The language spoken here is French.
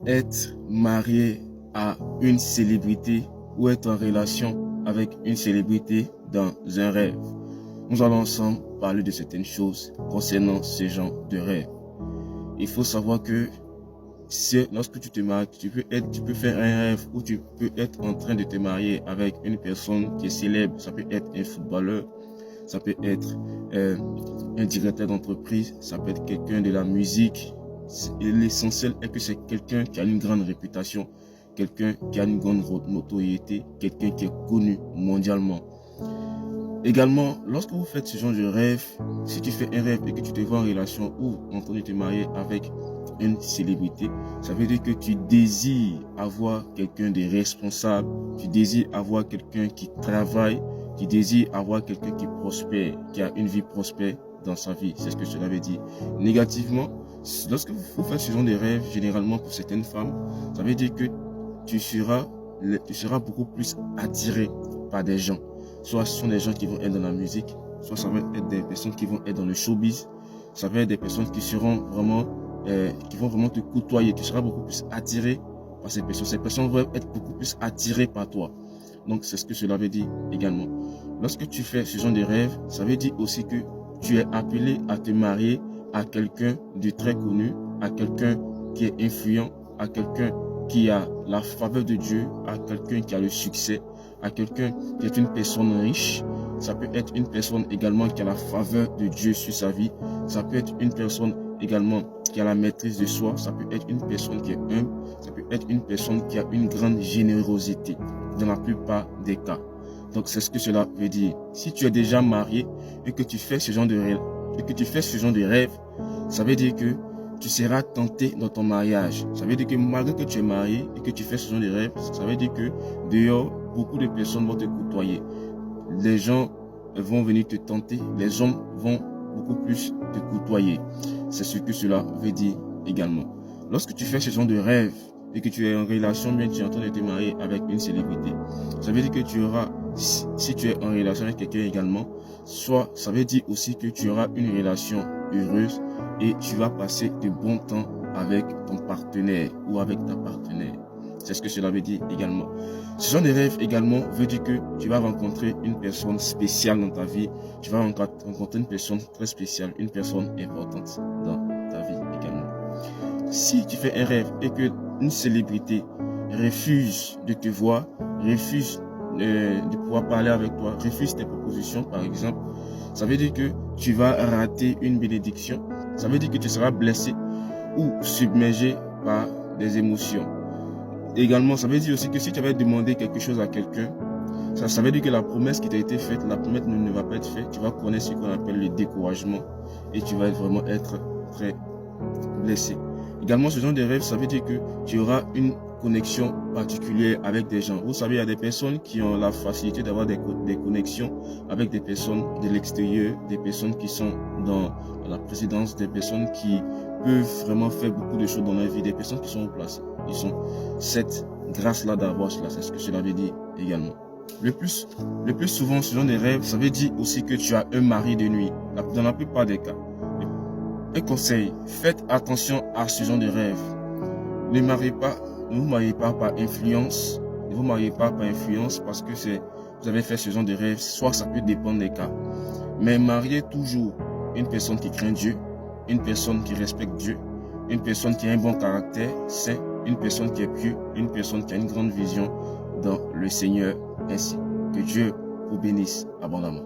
être marié à une célébrité ou être en relation avec une célébrité dans un rêve. Nous allons ensemble parler de certaines choses concernant ce genre de rêve. Il faut savoir que lorsque tu te maries, tu peux faire un rêve où tu peux être en train de te marier avec une personne qui est célèbre. Ça peut être un footballeur, ça peut être un directeur d'entreprise, ça peut être quelqu'un de la musique. L'essentiel est que c'est quelqu'un qui a une grande réputation, quelqu'un qui a une grande notoriété, quelqu'un qui est connu mondialement. Également, lorsque vous faites ce genre de rêve, si tu fais un rêve et que tu te vois en relation ou en train de te marier avec une célébrité, ça veut dire que tu désires avoir quelqu'un de responsable, tu désires avoir quelqu'un qui travaille, tu désires avoir quelqu'un qui prospère, qui a une vie prospère dans sa vie. C'est ce que cela veut dire. Négativement, lorsque vous faites ce genre de rêve, généralement pour certaines femmes, ça veut dire que tu seras beaucoup plus attiré par des gens. Soit ce sont des gens qui vont être dans la musique, soit ça va être des personnes qui vont être dans le showbiz, ça va être des personnes qui vont vraiment te côtoyer. Tu seras beaucoup plus attiré par ces personnes. Ces personnes vont être beaucoup plus attirées par toi. Donc c'est ce que cela veut dire également. Lorsque tu fais ce genre de rêve, ça veut dire aussi que tu es appelé à te marier à quelqu'un de très connu, à quelqu'un qui est influent, à quelqu'un qui a la faveur de Dieu, à quelqu'un qui a le succès, à quelqu'un qui est une personne riche. Ça peut être une personne également qui a la faveur de Dieu sur sa vie. Ça peut être une personne également qui a la maîtrise de soi. Ça peut être une personne qui est humble. Ça peut être une personne qui a une grande générosité dans la plupart des cas. Donc c'est ce que cela veut dire. Si tu es déjà marié et que tu fais ce genre de rêve, ça veut dire que tu seras tenté dans ton mariage. Ça veut dire que malgré que tu es marié et que tu fais ce genre de rêve, ça veut dire que dehors, beaucoup de personnes vont te côtoyer. Les gens vont venir te tenter. Les hommes vont beaucoup plus te côtoyer. C'est ce que cela veut dire également. Lorsque tu fais ce genre de rêve et que tu es en relation, bien tu es en train de te marier avec une célébrité, ça veut dire que tu auras, si tu es en relation avec quelqu'un également, soit ça veut dire aussi que tu auras une relation heureuse et tu vas passer de bons temps avec ton partenaire ou avec ta partenaire. C'est ce que cela veut dire également. Ce genre de rêve également veut dire que tu vas rencontrer une personne spéciale dans ta vie. Tu vas rencontrer une personne très spéciale, une personne importante dans ta vie également. Si tu fais un rêve et que une célébrité refuse de te voir, refuse de pouvoir parler avec toi, refuse tes propositions par exemple, ça veut dire que tu vas rater une bénédiction. Ça veut dire que tu seras blessé ou submergé par des émotions. Également, ça veut dire aussi que si tu avais demandé quelque chose à quelqu'un, ça veut dire que la promesse qui t'a été faite, la promesse ne va pas être faite. Tu vas connaître ce qu'on appelle le découragement et tu vas vraiment être très blessé. Également, ce genre de rêve, ça veut dire que tu auras une connexion particulière avec des gens. Vous savez, il y a des personnes qui ont la facilité d'avoir des connexions avec des personnes de l'extérieur, des personnes qui sont dans la présidence, des personnes qui peuvent vraiment faire beaucoup de choses dans la vie, des personnes qui sont au place. Ils ont cette grâce-là d'avoir cela, c'est ce que cela veut dire également. Le plus souvent, ce genre de rêve, ça veut dire aussi que tu as un mari de nuit, dans la plupart des cas. Un conseil, faites attention à ce genre de rêve. Ne vous mariez pas par influence. Ne vous mariez pas par influence parce que vous avez fait ce genre de rêve. Soit ça peut dépendre des cas. Mais mariez toujours une personne qui craint Dieu, une personne qui respecte Dieu, une personne qui a un bon caractère sain, une personne qui est pieux, une personne qui a une grande vision dans le Seigneur. Ainsi que Dieu vous bénisse abondamment.